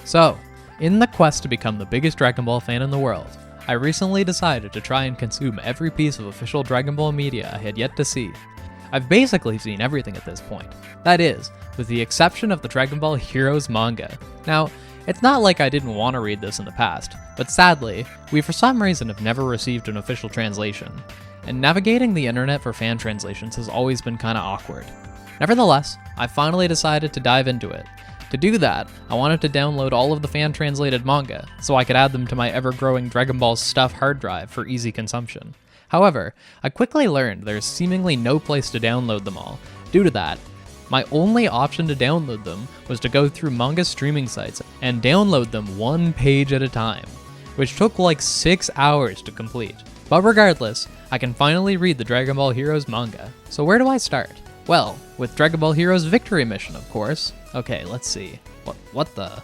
So, in the quest to become the biggest Dragon Ball fan in the world, I recently decided to try and consume every piece of official Dragon Ball media I had yet to see. I've basically seen everything at this point. That is, with the exception of the Dragon Ball Heroes manga. Now, it's not like I didn't want to read this in the past, but sadly, we for some reason have never received an official translation, and navigating the internet for fan translations has always been kinda awkward. Nevertheless, I finally decided to dive into it. To do that, I wanted to download all of the fan-translated manga, so I could add them to my ever-growing Dragon Ball Stuff hard drive for easy consumption. However, I quickly learned there's seemingly no place to download them all. Due to that, my only option to download them was to go through manga streaming sites and download them one page at a time, which took like 6 hours to complete. But regardless, I can finally read the Dragon Ball Heroes manga. So where do I start? Well, with Dragon Ball Heroes Victory Mission, of course. Okay, let's see. What the?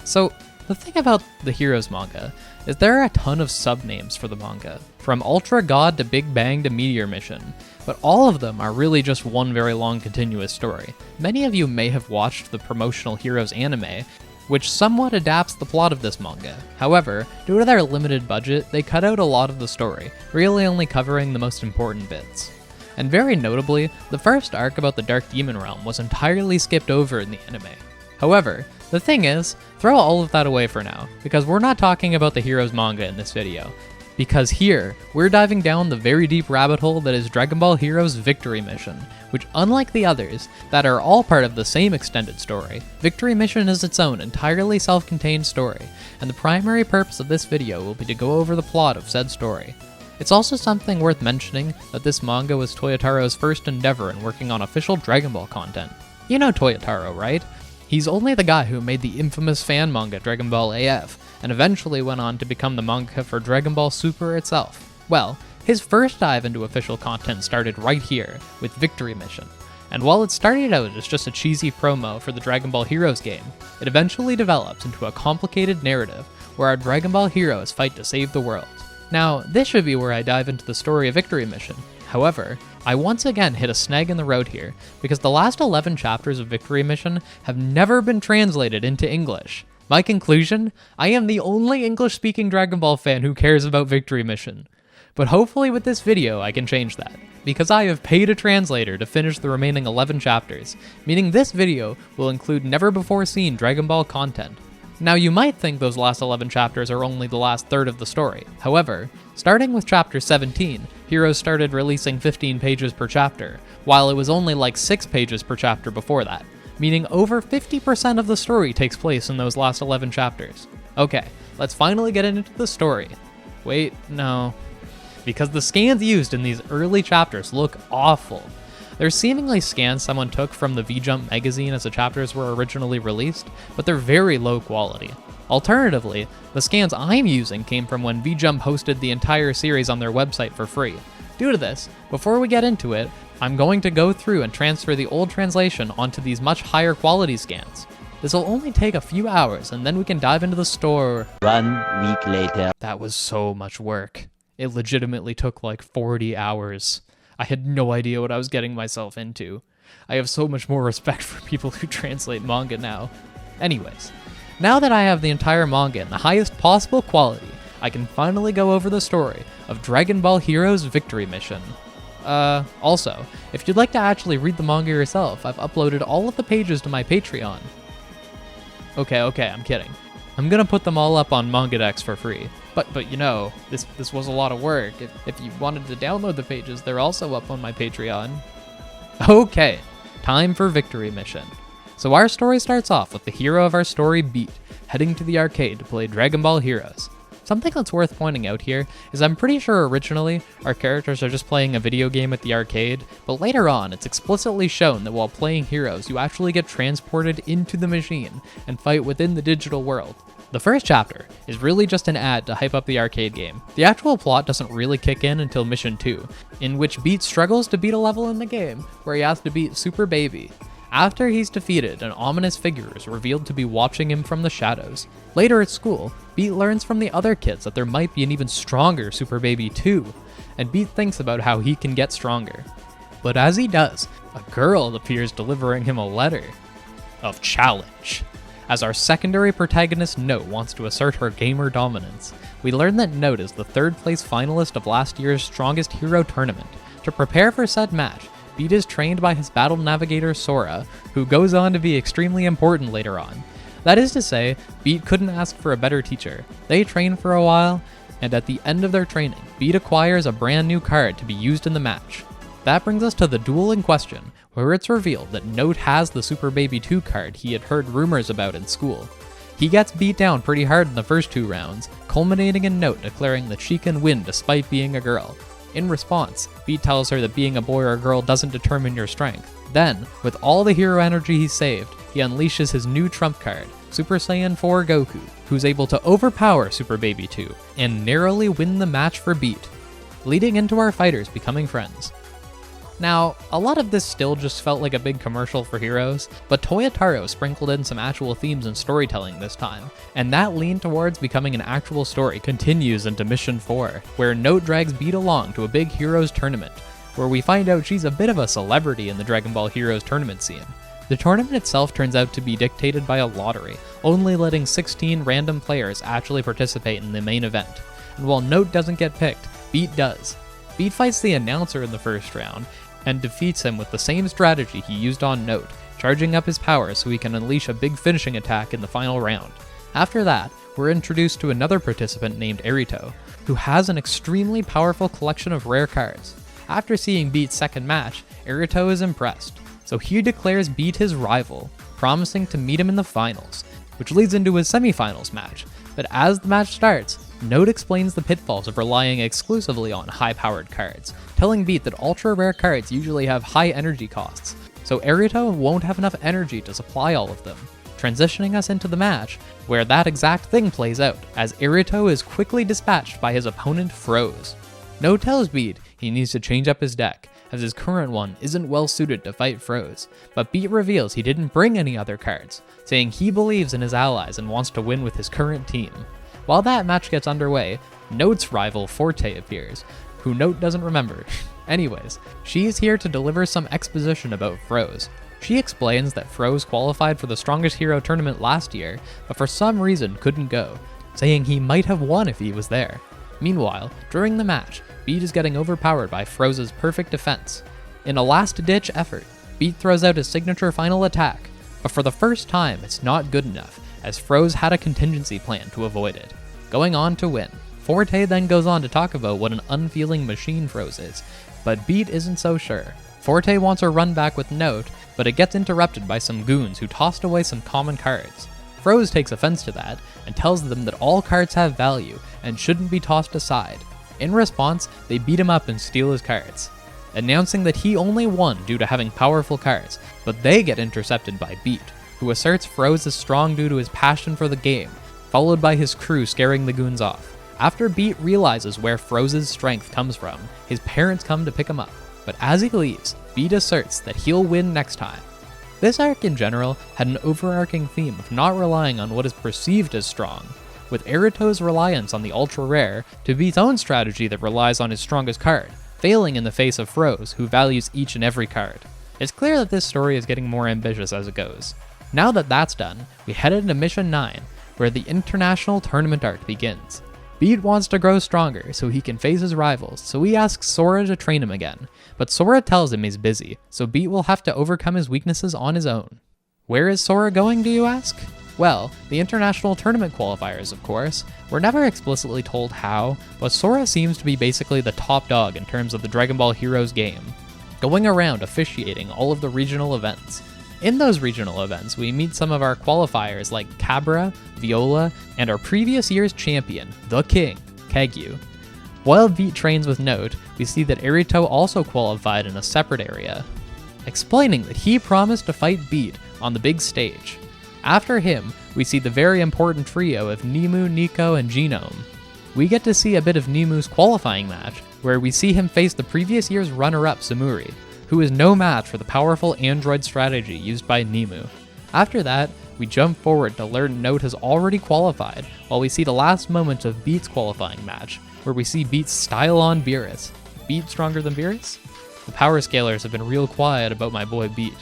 So, the thing about the Heroes manga is there are a ton of subnames for the manga, from Ultra God to Big Bang to Meteor Mission, but all of them are really just one very long continuous story. Many of you may have watched the promotional Heroes anime, which somewhat adapts the plot of this manga. However, due to their limited budget, they cut out a lot of the story, really only covering the most important bits. And very notably, the first arc about the Dark Demon Realm was entirely skipped over in the anime. However, the thing is, throw all of that away for now, because we're not talking about the Heroes manga in this video. Because here, we're diving down the very deep rabbit hole that is Dragon Ball Heroes Victory Mission, which unlike the others, that are all part of the same extended story, Victory Mission is its own entirely self-contained story, and the primary purpose of this video will be to go over the plot of said story. It's also something worth mentioning that this manga was Toyotaro's first endeavor in working on official Dragon Ball content. You know Toyotaro, right? He's only the guy who made the infamous fan manga Dragon Ball AF, and eventually went on to become the mangaka for Dragon Ball Super itself. Well, his first dive into official content started right here, with Victory Mission. And while it started out as just a cheesy promo for the Dragon Ball Heroes game, it eventually develops into a complicated narrative where our Dragon Ball heroes fight to save the world. Now, this should be where I dive into the story of Victory Mission. However, I once again hit a snag in the road here, because the last 11 chapters of Victory Mission have never been translated into English. My conclusion? I am the only English-speaking Dragon Ball fan who cares about Victory Mission. But hopefully with this video I can change that, because I have paid a translator to finish the remaining 11 chapters, meaning this video will include never-before-seen Dragon Ball content. Now you might think those last 11 chapters are only the last third of the story. However, starting with chapter 17, Heroes started releasing 15 pages per chapter, while it was only like 6 pages per chapter before that, meaning over 50% of the story takes place in those last 11 chapters. Okay, let's finally get into the story. Wait, no. Because the scans used in these early chapters look awful. They're seemingly scans someone took from the V-Jump magazine as the chapters were originally released, but they're very low quality. Alternatively, the scans I'm using came from when V-Jump hosted the entire series on their website for free. Due to this, before we get into it, I'm going to go through and transfer the old translation onto these much higher quality scans. This will only take a few hours, and then we can dive into the store. 1 week later. That was so much work. It legitimately took like 40 hours. I had no idea what I was getting myself into. I have so much more respect for people who translate manga now. Anyways, now that I have the entire manga in the highest possible quality, I can finally go over the story of Dragon Ball Heroes Victory Mission. Also, if you'd like to actually read the manga yourself, I've uploaded all of the pages to my Patreon. Okay, I'm kidding. I'm gonna put them all up on Mangadex for free. But you know, this was a lot of work. If you wanted to download the pages, they're also up on my Patreon. Okay, time for Victory Mission. So our story starts off with the hero of our story, Beat, heading to the arcade to play Dragon Ball Heroes. Something that's worth pointing out here is I'm pretty sure originally our characters are just playing a video game at the arcade, but later on it's explicitly shown that while playing Heroes, you actually get transported into the machine and fight within the digital world. The first chapter is really just an ad to hype up the arcade game. The actual plot doesn't really kick in until Mission 2, in which Beat struggles to beat a level in the game where he has to beat Super Baby. After he's defeated, an ominous figure is revealed to be watching him from the shadows. Later at school, Beat learns from the other kids that there might be an even stronger Super Baby 2, and Beat thinks about how he can get stronger. But as he does, a girl appears delivering him a letter of challenge. As our secondary protagonist Note wants to assert her gamer dominance, we learn that Note is the 3rd place finalist of last year's Strongest Hero tournament. To prepare for said match, Beat is trained by his battle navigator Sora, who goes on to be extremely important later on. That is to say, Beat couldn't ask for a better teacher. They train for a while, and at the end of their training, Beat acquires a brand new card to be used in the match. That brings us to the duel in question, where it's revealed that Note has the Super Baby 2 card he had heard rumors about in school. He gets beat down pretty hard in the first 2 rounds, culminating in Note declaring that she can win despite being a girl. In response, Beat tells her that being a boy or a girl doesn't determine your strength. Then, with all the hero energy he saved, he unleashes his new trump card, Super Saiyan 4 Goku, who's able to overpower Super Baby 2 and narrowly win the match for Beat, leading into our fighters becoming friends. Now, a lot of this still just felt like a big commercial for heroes, but Toyotaro sprinkled in some actual themes and storytelling this time, and that lean towards becoming an actual story continues into Mission 4, where Note drags Beat along to a big Heroes tournament, where we find out she's a bit of a celebrity in the Dragon Ball Heroes tournament scene. The tournament itself turns out to be dictated by a lottery, only letting 16 random players actually participate in the main event, and while Note doesn't get picked, Beat does. Beat fights the announcer in the first round, and defeats him with the same strategy he used on Note, charging up his power so he can unleash a big finishing attack in the final round. After that, we're introduced to another participant named Erito, who has an extremely powerful collection of rare cards. After seeing Beat's second match, Erito is impressed, so he declares Beat his rival, promising to meet him in the finals, which leads into his semifinals match. But as the match starts, Note explains the pitfalls of relying exclusively on high-powered cards, telling Beat that ultra-rare cards usually have high energy costs, so Erito won't have enough energy to supply all of them, transitioning us into the match, where that exact thing plays out, as Erito is quickly dispatched by his opponent Froze. Note tells Beat he needs to change up his deck, as his current one isn't well suited to fight Froze, but Beat reveals he didn't bring any other cards, saying he believes in his allies and wants to win with his current team. While that match gets underway, Note's rival Forte appears, who Note doesn't remember. Anyways, she's here to deliver some exposition about Froze. She explains that Froze qualified for the Strongest Hero tournament last year, but for some reason couldn't go, saying he might have won if he was there. Meanwhile, during the match, Beat is getting overpowered by Froze's perfect defense. In a last-ditch effort, Beat throws out his signature final attack, but for the first time it's not good enough, as Froze had a contingency plan to avoid it, going on to win. Forte then goes on to talk about what an unfeeling machine Froze is, but Beat isn't so sure. Forte wants a run back with Note, but it gets interrupted by some goons who tossed away some common cards. Froze takes offense to that, and tells them that all cards have value and shouldn't be tossed aside. In response, they beat him up and steal his cards, announcing that he only won due to having powerful cards, but they get intercepted by Beat, who asserts Froze is strong due to his passion for the game, followed by his crew scaring the goons off. After Beat realizes where Froze's strength comes from, his parents come to pick him up, but as he leaves, Beat asserts that he'll win next time. This arc in general had an overarching theme of not relying on what is perceived as strong, with Erito's reliance on the ultra-rare to Beat's own strategy that relies on his strongest card, failing in the face of Froze, who values each and every card. It's clear that this story is getting more ambitious as it goes. Now that that's done, we head into Mission 9, where the International Tournament arc begins. Beat wants to grow stronger so he can face his rivals, so he asks Sora to train him again, but Sora tells him he's busy, so Beat will have to overcome his weaknesses on his own. Where is Sora going, do you ask? Well, the International Tournament qualifiers, of course. We're never explicitly told how, but Sora seems to be basically the top dog in terms of the Dragon Ball Heroes game, going around officiating all of the regional events. In those regional events, we meet some of our qualifiers like Cabra, Viola, and our previous year's champion, the King, Kagyu. While Beat trains with Note, we see that Erito also qualified in a separate area, explaining that he promised to fight Beat on the big stage. After him, we see the very important trio of Nemu, Nico, and Genome. We get to see a bit of Nemu's qualifying match, where we see him face the previous year's runner-up Samuri, who is no match for the powerful android strategy used by Nemu. After that, we jump forward to learn Note has already qualified, while we see the last moments of Beat's qualifying match, where we see Beat style on Beerus. Beat stronger than Beerus? The power scalers have been real quiet about my boy Beat.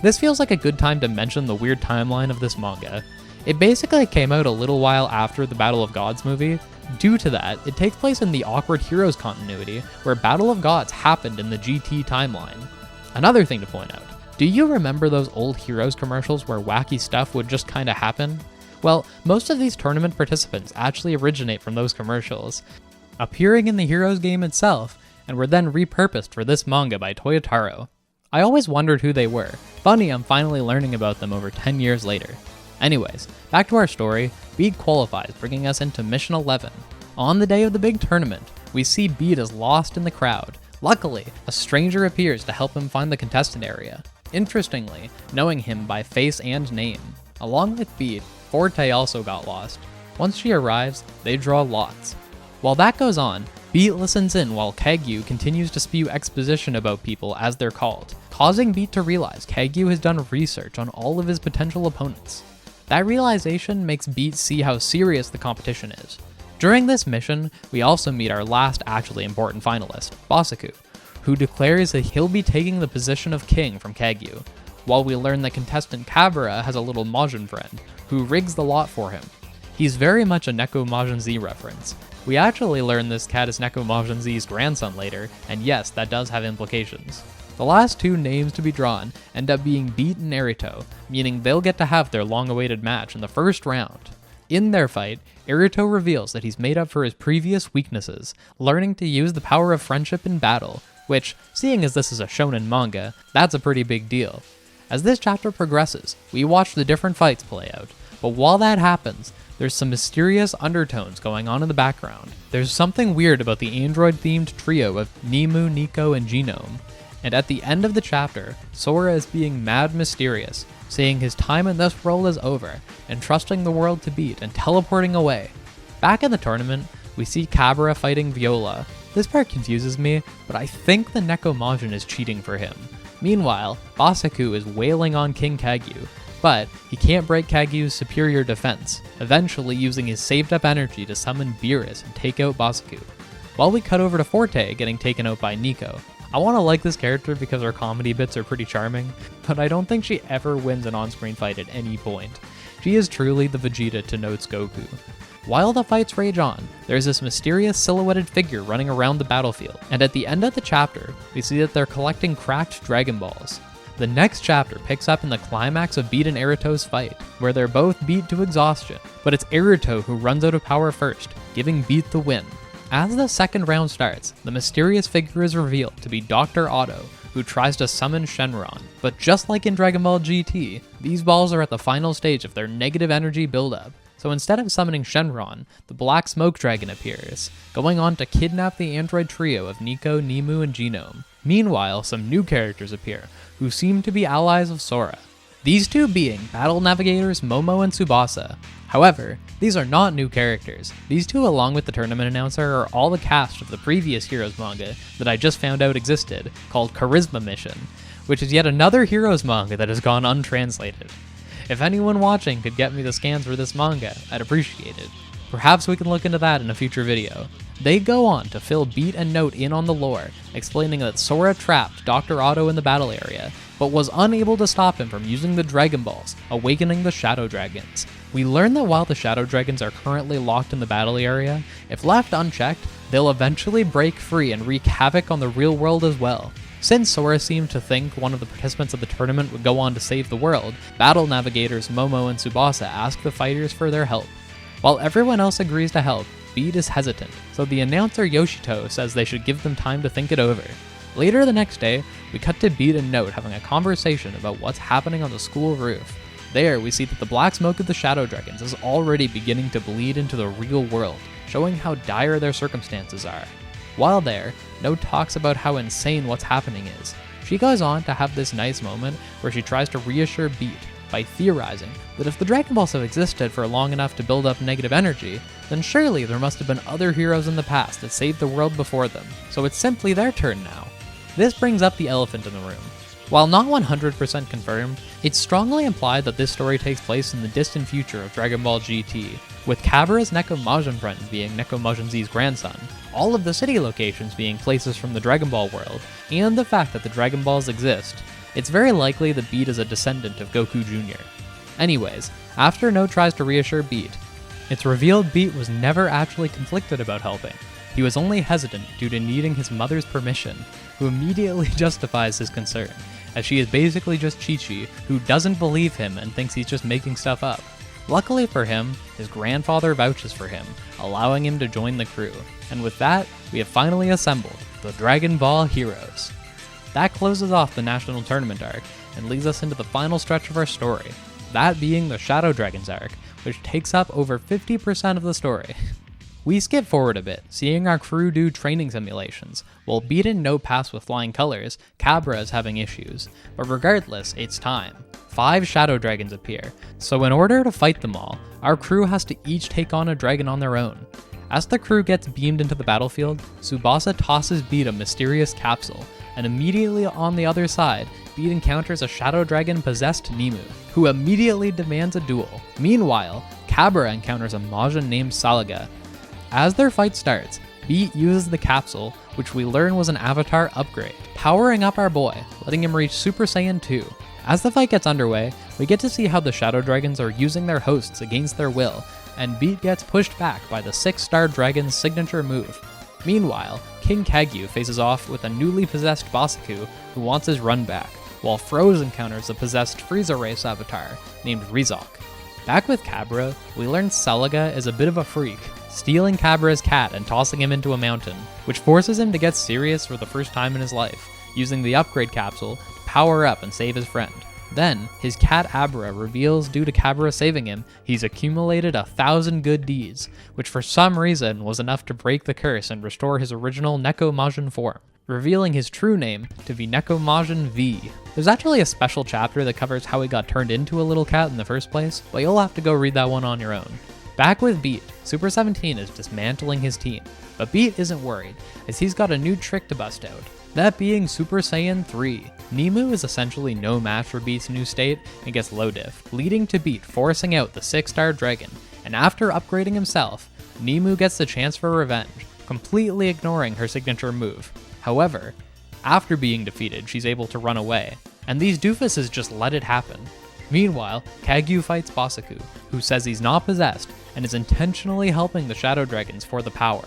This feels like a good time to mention the weird timeline of this manga. It basically came out a little while after the Battle of Gods movie. Due to that, it takes place in the Awkward Heroes continuity, where Battle of Gods happened in the GT timeline. Another thing to point out, do you remember those old Heroes commercials where wacky stuff would just kinda happen? Well, most of these tournament participants actually originate from those commercials, appearing in the Heroes game itself, and were then repurposed for this manga by Toyotaro. I always wondered who they were. Funny, I'm finally learning about them over 10 years later. Anyways, back to our story. Bede qualifies, bringing us into Mission 11. On the day of the big tournament, we see Bede is lost in the crowd. Luckily, a stranger appears to help him find the contestant area. Interestingly, knowing him by face and name. Along with Bede, Forte also got lost. Once she arrives, they draw lots. While that goes on, Bede listens in while Kagyu continues to spew exposition about people as they're called, causing Bede to realize Kagyu has done research on all of his potential opponents. That realization makes Bede see how serious the competition is. During this mission, we also meet our last actually important finalist, Basaku, who declares that he'll be taking the position of king from Kagyu, while we learn that contestant Kabura has a little Majin friend, who rigs the lot for him. He's very much a Neko Majin Z reference. We actually learn this cat is Neko Majin Z's grandson later, and yes, that does have implications. The last two names to be drawn end up being Bede and Narrator, meaning they'll get to have their long-awaited match in the first round. In their fight, Narrator reveals that he's made up for his previous weaknesses, learning to use the power of friendship in battle, which, seeing as this is a shonen manga, that's a pretty big deal. As this chapter progresses, we watch the different fights play out, but while that happens, there's some mysterious undertones going on in the background. There's something weird about the android-themed trio of Nemu, Nico, and Genome. And at the end of the chapter, Sora is being mad mysterious, saying his time in this world is over, and trusting the world to Bede and teleporting away. Back in the tournament, we see Kabura fighting Viola. This part confuses me, but I think the Neko Majin is cheating for him. Meanwhile, Basaku is wailing on King Kagyu, but he can't break Kagyu's superior defense, eventually using his saved up energy to summon Beerus and take out Basaku. While we cut over to Forte getting taken out by Nico. I want to like this character because her comedy bits are pretty charming, but I don't think she ever wins an on-screen fight at any point. She is truly the Vegeta to Note's Goku. While the fights rage on, there's this mysterious silhouetted figure running around the battlefield, and at the end of the chapter, we see that they're collecting cracked Dragon Balls. The next chapter picks up in the climax of Bede and Naruto's fight, where they're both beat to exhaustion, but it's Naruto who runs out of power first, giving Bede the win. As the second round starts, the mysterious figure is revealed to be Dr. Otto, who tries to summon Shenron. But just like in Dragon Ball GT, these balls are at the final stage of their negative energy buildup. So instead of summoning Shenron, the Black Smoke Dragon appears, going on to kidnap the android trio of Nico, Nemu, and Genome. Meanwhile, some new characters appear, who seem to be allies of Sora. These two being Battle Navigators Momo and Tsubasa. However, these are not new characters. These two, along with the tournament announcer, are all the cast of the previous Heroes manga that I just found out existed, called Charisma Mission, which is yet another Heroes manga that has gone untranslated. If anyone watching could get me the scans for this manga, I'd appreciate it. Perhaps we can look into that in a future video. They go on to fill Bede and Note in on the lore, explaining that Sora trapped Dr. Otto in the battle area, but was unable to stop him from using the Dragon Balls, awakening the Shadow Dragons. We learn that while the Shadow Dragons are currently locked in the battle area, if left unchecked, they'll eventually break free and wreak havoc on the real world as well. Since Sora seemed to think one of the participants of the tournament would go on to save the world, Battle Navigators Momo and Tsubasa ask the fighters for their help. While everyone else agrees to help, Bede is hesitant, so the announcer Yoshito says they should give them time to think it over. Later the next day, we cut to Bede and Note having a conversation about what's happening on the school roof. There, we see that the black smoke of the Shadow Dragons is already beginning to bleed into the real world, showing how dire their circumstances are. While there, Note talks about how insane what's happening is. She goes on to have this nice moment where she tries to reassure Bede by theorizing that if the Dragon Balls have existed for long enough to build up negative energy, then surely there must have been other heroes in the past that saved the world before them, so it's simply their turn now. This brings up the elephant in the room. While not 100% confirmed, it's strongly implied that this story takes place in the distant future of Dragon Ball GT, with Kabura's Neko Majin friend being Neko Majin Z's grandson, all of the city locations being places from the Dragon Ball world, and the fact that the Dragon Balls exist. It's very likely that Bede is a descendant of Goku Jr. Anyways, after Note tries to reassure Beat, it's revealed Beat was never actually conflicted about helping. He was only hesitant due to needing his mother's permission, who immediately justifies his concern, as she is basically just Chi-Chi, who doesn't believe him and thinks he's just making stuff up. Luckily for him, his grandfather vouches for him, allowing him to join the crew, and with that, we have finally assembled the Dragon Ball Heroes. That closes off the National Tournament arc, and leads us into the final stretch of our story, that being the Shadow Dragons arc, which takes up over 50% of the story. We skip forward a bit, seeing our crew do training simulations. While Beat and Note pass with flying colors, Cabra is having issues. But regardless, it's time. 5 Shadow Dragons appear, so in order to fight them all, our crew has to each take on a dragon on their own. As the crew gets beamed into the battlefield, Tsubasa tosses Beat a mysterious capsule, and immediately on the other side, Beat encounters a Shadow Dragon possessed Nemu, who immediately demands a duel. Meanwhile, Cabra encounters a Majin named Salaga. As their fight starts, Beat uses the capsule, which we learn was an avatar upgrade, powering up our boy, letting him reach Super Saiyan 2. As the fight gets underway, we get to see how the Shadow Dragons are using their hosts against their will, and Beat gets pushed back by the 6-star dragon's signature move. Meanwhile, King Kagyu faces off with a newly possessed Basaku who wants his run back, while Froze encounters a possessed Frieza race avatar named Rizok. Back with Cabra, we learn Salaga is a bit of a freak, stealing Cabra's cat and tossing him into a mountain, which forces him to get serious for the first time in his life, using the upgrade capsule to power up and save his friend. Then, his cat Abra reveals due to Cabra saving him, he's accumulated 1,000 good deeds, which for some reason was enough to break the curse and restore his original Neko Majin form, revealing his true name to be Neko Majin V. There's actually a special chapter that covers how he got turned into a little cat in the first place, but you'll have to go read that one on your own. Back with Beat, Super 17 is dismantling his team, but Beat isn't worried, as he's got a new trick to bust out, that being Super Saiyan 3. Nemu is essentially no match for Beat's new state and gets low diff, leading to Beat forcing out the 6-star dragon, and after upgrading himself, Nemu gets the chance for revenge, completely ignoring her signature move. However, after being defeated, she's able to run away, and these doofuses just let it happen. Meanwhile, Kagyu fights Basaku, who says he's not possessed and is intentionally helping the Shadow Dragons for the power.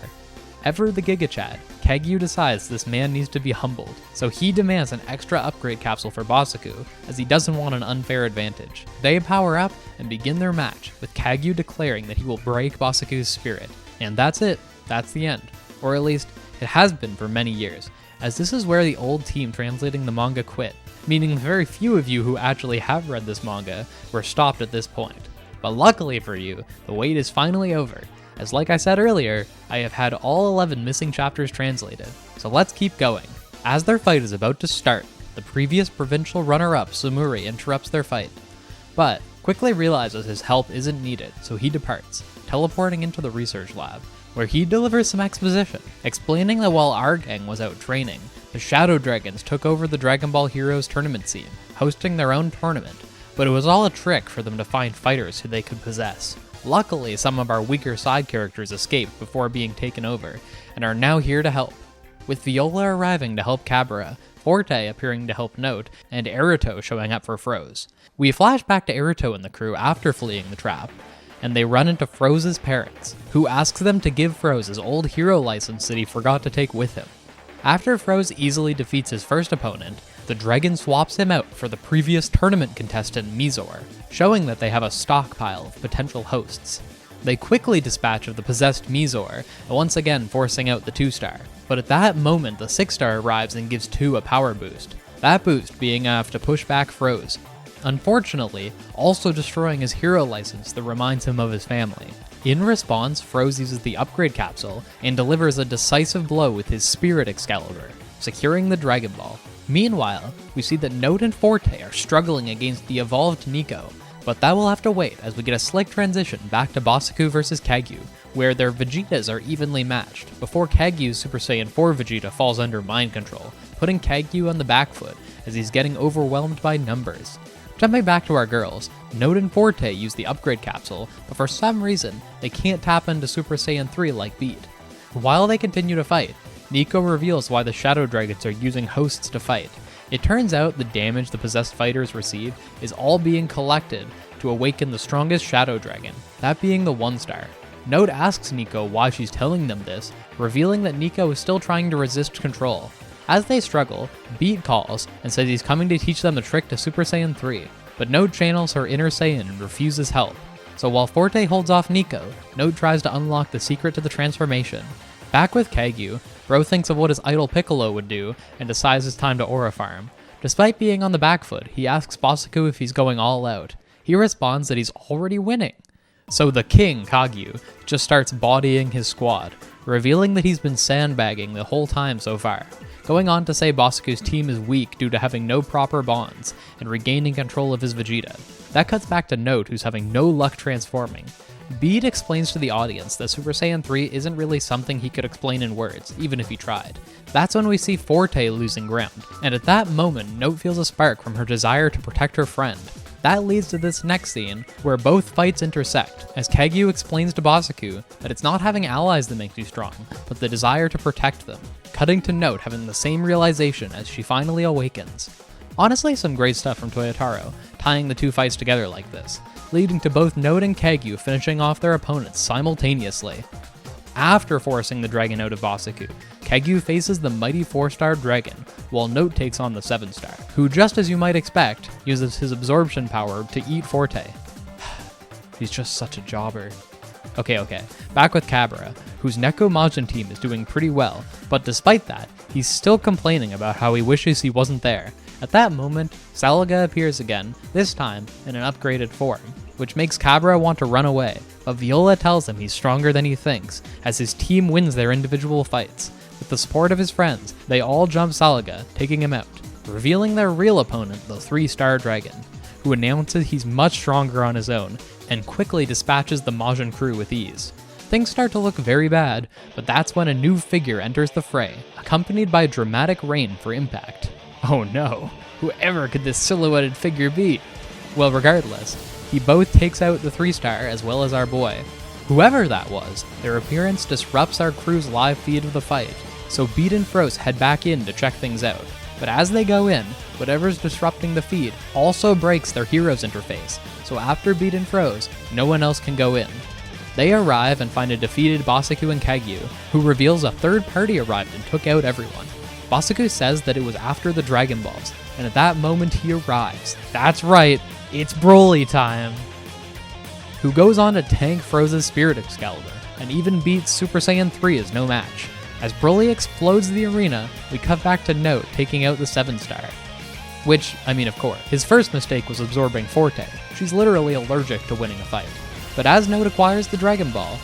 Ever the Giga Chad, Kagyu decides this man needs to be humbled, so he demands an extra upgrade capsule for Basaku, as he doesn't want an unfair advantage. They power up and begin their match, with Kagyu declaring that he will break Basaku's spirit. And that's it. That's the end. Or at least, it has been for many years, as this is where the old team translating the manga quit, meaning very few of you who actually have read this manga were stopped at this point. But luckily for you, the wait is finally over, as like I said earlier, I have had all 11 missing chapters translated, so let's keep going. As their fight is about to start, the previous provincial runner-up Sumuri interrupts their fight, but quickly realizes his help isn't needed, so he departs, teleporting into the research lab, where he delivers some exposition, explaining that while our gang was out training, the Shadow Dragons took over the Dragon Ball Heroes tournament scene, hosting their own tournament, but it was all a trick for them to find fighters who they could possess. Luckily, some of our weaker side characters escaped before being taken over, and are now here to help, with Viola arriving to help Cabra, Forte appearing to help Note, and Erito showing up for Froze. We flash back to Erito and the crew after fleeing the trap, and they run into Froze's parents, who asks them to give Froze his old hero license that he forgot to take with him. After Froze easily defeats his first opponent, the dragon swaps him out for the previous tournament contestant Mizor, showing that they have a stockpile of potential hosts. They quickly dispatch of the possessed Mizor, once again forcing out the 2-star, but at that moment the 6-star arrives and gives 2 a power boost, that boost being enough to push back Froze, unfortunately also destroying his hero license that reminds him of his family. In response, Froze uses the upgrade capsule and delivers a decisive blow with his Spirit Excalibur, securing the Dragon Ball. Meanwhile, we see that Note and Forte are struggling against the evolved Nico, but that will have to wait as we get a slick transition back to Basaku vs Kagyu, where their Vegetas are evenly matched, before Kagyu's Super Saiyan 4 Vegeta falls under mind control, putting Kagyu on the back foot as he's getting overwhelmed by numbers. Jumping back to our girls, Note and Forte use the upgrade capsule, but for some reason, they can't tap into Super Saiyan 3 like Beat. While they continue to fight, Nico reveals why the Shadow Dragons are using hosts to fight. It turns out the damage the possessed fighters receive is all being collected to awaken the strongest shadow dragon, that being the 1-star. Note asks Nico why she's telling them this, revealing that Nico is still trying to resist control. As they struggle, Beat calls and says he's coming to teach them the trick to Super Saiyan 3, but Note channels her inner Saiyan and refuses help. So while Forte holds off Nico, Note tries to unlock the secret to the transformation. Back with Kagyu, Bro thinks of what his idol Piccolo would do and decides it's time to Aura Farm. Despite being on the back foot, he asks Basuku if he's going all out. He responds that he's already winning. So the king, Kagyu, just starts bodying his squad, revealing that he's been sandbagging the whole time so far, going on to say Basuku's team is weak due to having no proper bonds and regaining control of his Vegeta. That cuts back to Note, who's having no luck transforming. Beat explains to the audience that Super Saiyan 3 isn't really something he could explain in words, even if he tried. That's when we see Forte losing ground, and at that moment, Note feels a spark from her desire to protect her friend. That leads to this next scene, where both fights intersect, as Kagyu explains to Basuku that it's not having allies that makes you strong, but the desire to protect them, cutting to Note having the same realization as she finally awakens. Honestly, some great stuff from Toyotaro, tying the two fights together like this, leading to both Note and Kagyu finishing off their opponents simultaneously. After forcing the dragon out of Basuku, Kagyu faces the mighty 4-star dragon, while Note takes on the 7-star, who, just as you might expect, uses his absorption power to eat Forte. He's just such a jobber. Okay, back with Cabra, whose Neko Majin team is doing pretty well, but despite that, he's still complaining about how he wishes he wasn't there. At that moment, Salaga appears again, this time in an upgraded form, which makes Cabra want to run away, but Viola tells him he's stronger than he thinks, as his team wins their individual fights. With the support of his friends, they all jump Salaga, taking him out, revealing their real opponent, the 3-star dragon, who announces he's much stronger on his own, and quickly dispatches the Majin crew with ease. Things start to look very bad, but that's when a new figure enters the fray, accompanied by dramatic rain for impact. Oh no, whoever could this silhouetted figure be? Well, regardless, he both takes out the 3-star as well as our boy. Whoever that was, their appearance disrupts our crew's live feed of the fight, so Beat and Froze head back in to check things out. But as they go in, whatever's disrupting the feed also breaks their hero's interface, so after Beat and Froze, no one else can go in. They arrive and find a defeated Basuku and Kagyu, who reveals a third party arrived and took out everyone. Basuku says that it was after the Dragon Balls, and at that moment he arrives. That's right, it's Broly time! Who goes on to tank Froze's Spirit Excalibur, and even beats Super Saiyan 3 as no match. As Broly explodes the arena, we cut back to Note taking out the 7-star. Which, of course, his first mistake was absorbing Forte. She's literally allergic to winning a fight. But as Note acquires the Dragon Ball,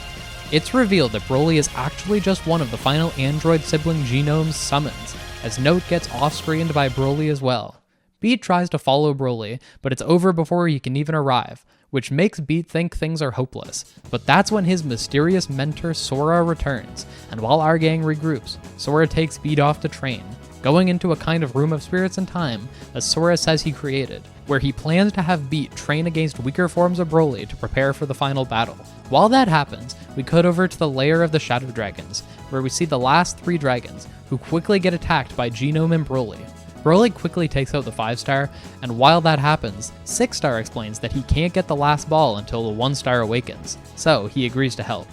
it's revealed that Broly is actually just one of the final android sibling genomes summons, as Note gets off-screened by Broly as well. Beat tries to follow Broly, but it's over before he can even arrive, which makes Beat think things are hopeless. But that's when his mysterious mentor Sora returns, and while our gang regroups, Sora takes Beat off to train, going into a kind of room of spirits and time that Sora says he created, where he plans to have Beat train against weaker forms of Broly to prepare for the final battle. While that happens, we cut over to the lair of the Shadow Dragons, where we see the last 3 dragons, who quickly get attacked by Genome and Broly. Broly quickly takes out the 5-star, and while that happens, 6-star explains that he can't get the last ball until the 1-star awakens, so he agrees to help.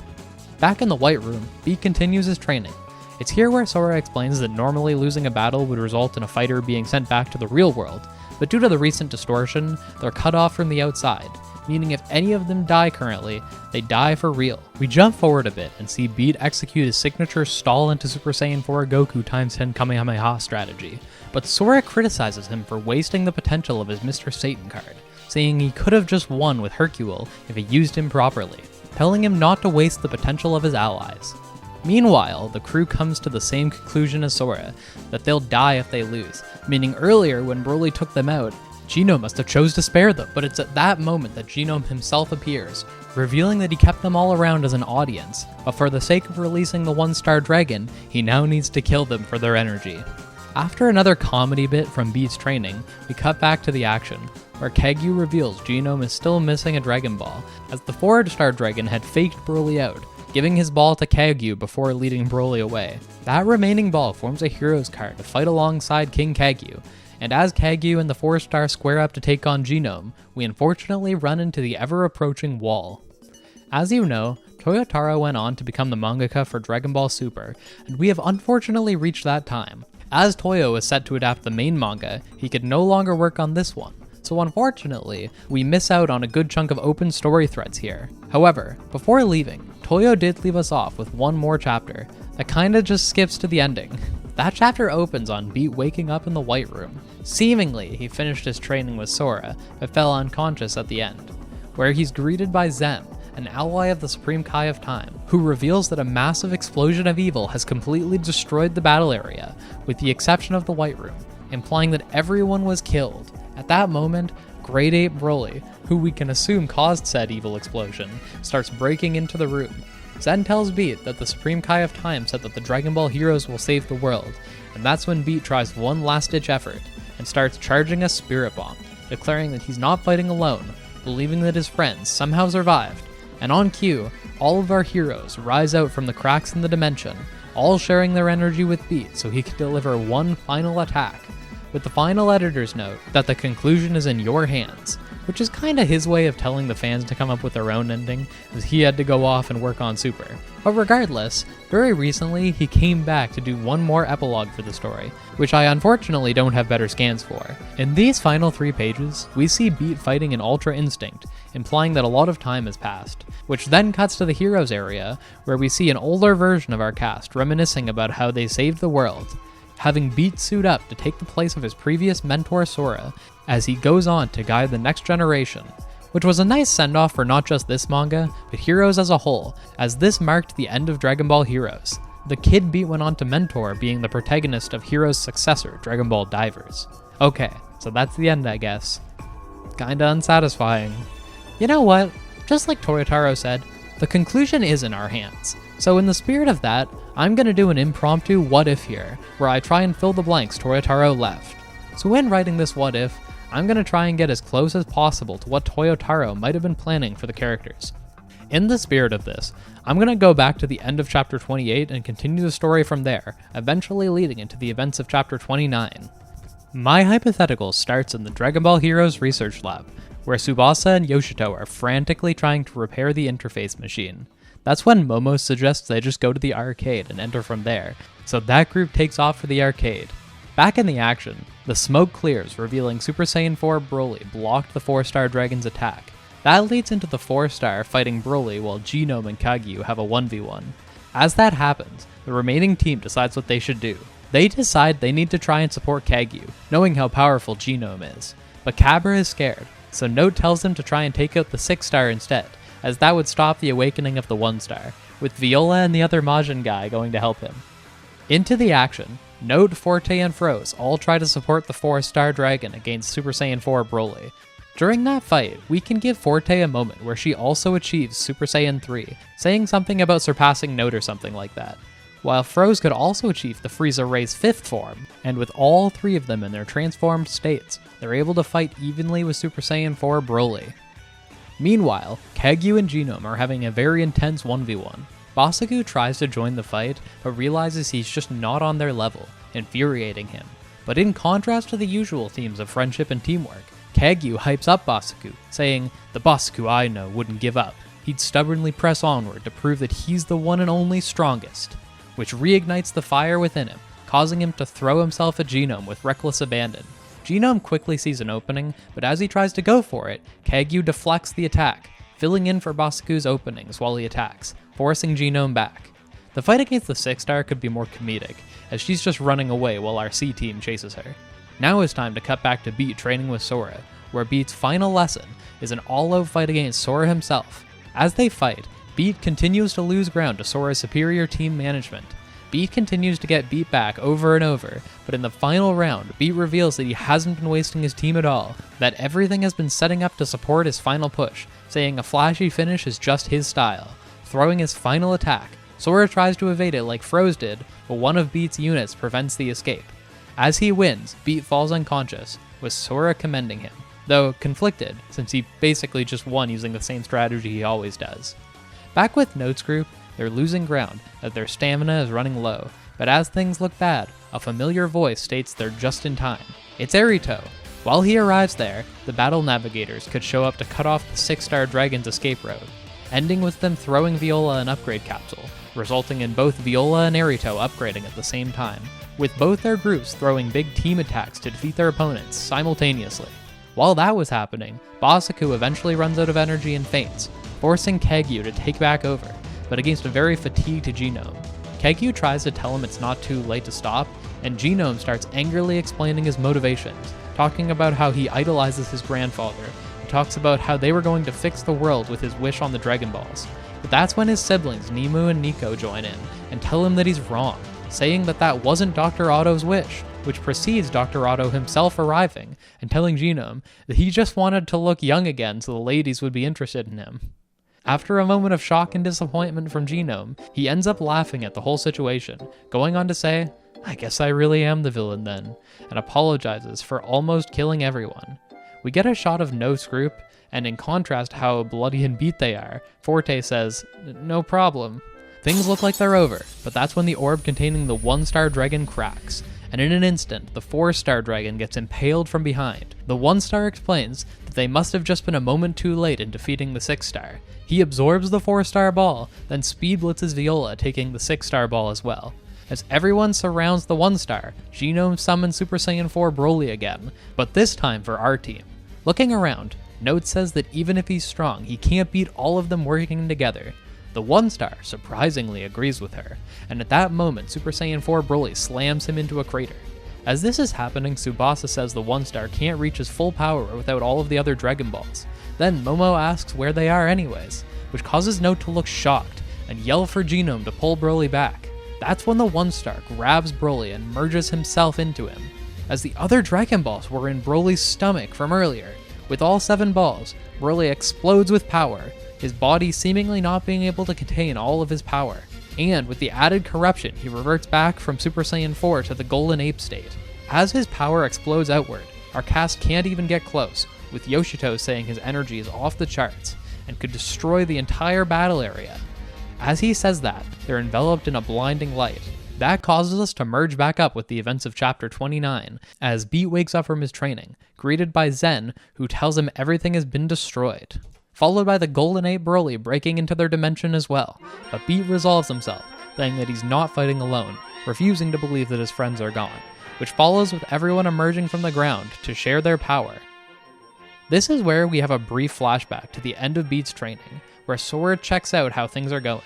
Back in the White Room, Beat continues his training. It's here where Sora explains that normally losing a battle would result in a fighter being sent back to the real world, but due to the recent distortion, they're cut off from the outside, meaning if any of them die currently, they die for real. We jump forward a bit and see Beat execute his signature stall into Super Saiyan 4 Goku times 10 Kamehameha strategy, but Sora criticizes him for wasting the potential of his Mr. Satan card, saying he could have just won with Hercule if he used him properly, telling him not to waste the potential of his allies. Meanwhile, the crew comes to the same conclusion as Sora, that they'll die if they lose, meaning earlier when Broly took them out, Genome must have chose to spare them, but it's at that moment that Genome himself appears, revealing that he kept them all around as an audience, but for the sake of releasing the 1-star dragon, he now needs to kill them for their energy. After another comedy bit from Beat's training, we cut back to the action, where Kagyu reveals Genome is still missing a Dragon Ball, as the 4-star dragon had faked Broly out, giving his ball to Kagyu before leading Broly away. That remaining ball forms a hero's card to fight alongside King Kagyu, and as Kagyu and the 4-star square up to take on Genome, we unfortunately run into the ever-approaching wall. As you know, Toyotaro went on to become the mangaka for Dragon Ball Super, and we have unfortunately reached that time. As Toyo was set to adapt the main manga, he could no longer work on this one, so unfortunately, we miss out on a good chunk of open story threads here. However, before leaving, Toyo did leave us off with one more chapter that kinda just skips to the ending. That chapter opens on Beat waking up in the White Room. Seemingly, he finished his training with Sora, but fell unconscious at the end, where he's greeted by Zem, an ally of the Supreme Kai of Time, who reveals that a massive explosion of evil has completely destroyed the battle area, with the exception of the White Room, implying that everyone was killed. At that moment, Great Ape Broly, who we can assume caused said evil explosion, starts breaking into the room. Zen tells Beat that the Supreme Kai of Time said that the Dragon Ball heroes will save the world, and that's when Beat tries one last-ditch effort and starts charging a Spirit Bomb, declaring that he's not fighting alone, believing that his friends somehow survived. And on cue, all of our heroes rise out from the cracks in the dimension, all sharing their energy with Beat so he can deliver one final attack, with the final editor's note that the conclusion is in your hands, which is kinda his way of telling the fans to come up with their own ending, as he had to go off and work on Super. But regardless, very recently he came back to do one more epilogue for the story, which I unfortunately don't have better scans for. In these final 3 pages, we see Beat fighting an Ultra Instinct, implying that a lot of time has passed, which then cuts to the heroes area, where we see an older version of our cast reminiscing about how they saved the world, having Beat suit up to take the place of his previous mentor Sora, as he goes on to guide the next generation, which was a nice send-off for not just this manga, but Heroes as a whole, as this marked the end of Dragon Ball Heroes. The kid Beat went on to mentor, being the protagonist of Heroes' successor, Dragon Ball Divers. Okay, so that's the end, I guess. Kinda unsatisfying. You know what? Just like Toyotaro said, the conclusion is in our hands. So in the spirit of that, I'm gonna do an impromptu what if here, where I try and fill the blanks Toyotaro left. So when writing this what if, I'm gonna try and get as close as possible to what Toyotaro might have been planning for the characters. In the spirit of this, I'm gonna go back to the end of chapter 28 and continue the story from there, eventually leading into the events of chapter 29. My hypothetical starts in the Dragon Ball Heroes research lab, where Tsubasa and Yoshito are frantically trying to repair the interface machine. That's when Momo suggests they just go to the arcade and enter from there, so that group takes off for the arcade. Back in the action, the smoke clears, revealing Super Saiyan 4 Broly blocked the 4-star Dragon's attack. That leads into the 4-star fighting Broly while Genome and Kagyu have a 1v1. As that happens, the remaining team decides what they should do. They decide they need to try and support Kagyu, knowing how powerful Genome is. But Cabra is scared, so Note tells him to try and take out the 6-star instead, as that would stop the awakening of the 1-star, with Viola and the other Majin guy going to help him. Into the action, Note, Forte, and Froze all try to support the 4-star dragon against Super Saiyan 4 Broly. During that fight, we can give Forte a moment where she also achieves Super Saiyan 3, saying something about surpassing Note or something like that, while Froze could also achieve the Frieza Ray's 5th form, and with all 3 of them in their transformed states, they're able to fight evenly with Super Saiyan 4 Broly. Meanwhile, Kagyu and Genome are having a very intense 1v1. Basaku tries to join the fight, but realizes he's just not on their level, infuriating him. But in contrast to the usual themes of friendship and teamwork, Kagyu hypes up Basaku, saying, "The Basaku I know wouldn't give up. He'd stubbornly press onward to prove that he's the one and only strongest," which reignites the fire within him, causing him to throw himself at Genome with reckless abandon. Genome quickly sees an opening, but as he tries to go for it, Kagyu deflects the attack, filling in for Basaku's openings while he attacks, forcing Genome back. The fight against the 6-star could be more comedic, as she's just running away while our C team chases her. Now it's time to cut back to Beat training with Sora, where Beat's final lesson is an all-out fight against Sora himself. As they fight, Beat continues to lose ground to Sora's superior team management. Beat continues to get beat back over and over, but in the final round, Beat reveals that he hasn't been wasting his team at all, that everything has been setting up to support his final push, saying a flashy finish is just his style. Throwing his final attack, Sora tries to evade it like Froze did, but one of Beat's units prevents the escape. As he wins, Beat falls unconscious, with Sora commending him, though conflicted, since he basically just won using the same strategy he always does. Back with Note's group, they're losing ground, as their stamina is running low, but as things look bad, a familiar voice states they're just in time. It's Narrator. While he arrives there, the battle navigators could show up to cut off the 6-star dragon's escape route, ending with them throwing Viola an upgrade capsule, resulting in both Viola and Narrator upgrading at the same time, with both their groups throwing big team attacks to defeat their opponents simultaneously. While that was happening, Basaku eventually runs out of energy and faints, forcing Kagyu to take back over, but against a very fatigued Genome. Kagyu tries to tell him it's not too late to stop, and Genome starts angrily explaining his motivations, talking about how he idolizes his grandfather, and talks about how they were going to fix the world with his wish on the Dragon Balls. But that's when his siblings Nemu and Nico join in, and tell him that he's wrong, saying that that wasn't Dr. Otto's wish, which precedes Dr. Otto himself arriving, and telling Genome that he just wanted to look young again so the ladies would be interested in him. After a moment of shock and disappointment from Genome, he ends up laughing at the whole situation, going on to say, "I guess I really am the villain then," and apologizes for almost killing everyone. We get a shot of Note's group, and in contrast how bloody and beat they are, Forte says, "No problem." Things look like they're over, but that's when the orb containing the 1-star dragon cracks, and in an instant, the 4-star dragon gets impaled from behind. The 1-star explains that they must have just been a moment too late in defeating the 6-star. He absorbs the 4-star ball, then speed blitzes Viola, taking the 6-star ball as well. As everyone surrounds the 1-star, Genome summons Super Saiyan 4 Broly again, but this time for our team. Looking around, Note says that even if he's strong, he can't beat all of them working together. The 1-star surprisingly agrees with her, and at that moment Super Saiyan 4 Broly slams him into a crater. As this is happening, Tsubasa says the 1-star can't reach his full power without all of the other Dragon Balls. Then Momo asks where they are anyways, which causes Note to look shocked and yell for Genome to pull Broly back. That's when the 1-star grabs Broly and merges himself into him. As the other Dragon Balls were in Broly's stomach from earlier, with all 7 balls, Broly explodes with power, his body seemingly not being able to contain all of his power. And with the added corruption, he reverts back from Super Saiyan 4 to the Golden Ape state. As his power explodes outward, our cast can't even get close, with Yoshito saying his energy is off the charts and could destroy the entire battle area. As he says that, they're enveloped in a blinding light. That causes us to merge back up with the events of Chapter 29, as Beat wakes up from his training, greeted by Zen, who tells him everything has been destroyed. Followed by the Golden Ape Broly breaking into their dimension as well, but Beat resolves himself, saying that he's not fighting alone, refusing to believe that his friends are gone, which follows with everyone emerging from the ground to share their power. This is where we have a brief flashback to the end of Beat's training, where Sora checks out how things are going,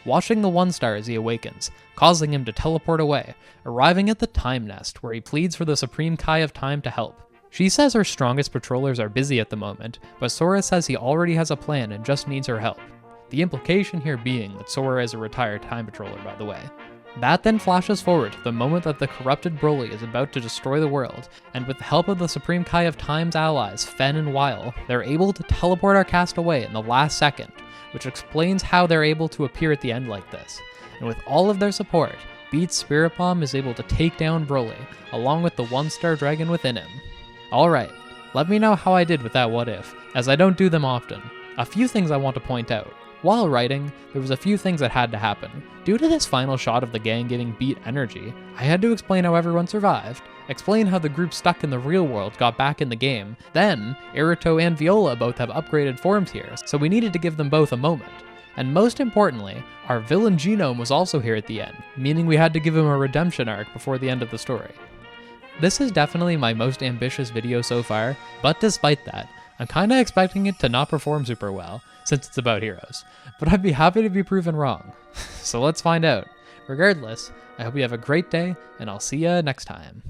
watching the 1-star as he awakens, causing him to teleport away, arriving at the Time Nest, where he pleads for the Supreme Kai of Time to help. She says her strongest patrollers are busy at the moment, but Sora says he already has a plan and just needs her help. The implication here being that Sora is a retired Time Patroller, by the way. That then flashes forward to the moment that the corrupted Broly is about to destroy the world, and with the help of the Supreme Kai of Time's allies, Fen and Weil, they're able to teleport our cast away in the last second, which explains how they're able to appear at the end like this. And with all of their support, Beat's Spirit Bomb is able to take down Broly, along with the 1-star dragon within him. Alright, let me know how I did with that what if, as I don't do them often. A few things I want to point out. While writing, there was a few things that had to happen. Due to this final shot of the gang giving Beat energy, I had to explain how everyone survived, explain how the group stuck in the real world got back in the game, then Narrator and Viola both have upgraded forms here, so we needed to give them both a moment. And most importantly, our villain Genome was also here at the end, meaning we had to give him a redemption arc before the end of the story. This is definitely my most ambitious video so far, but despite that, I'm kinda expecting it to not perform super well, since it's about heroes, but I'd be happy to be proven wrong. So let's find out. Regardless, I hope you have a great day, and I'll see ya next time.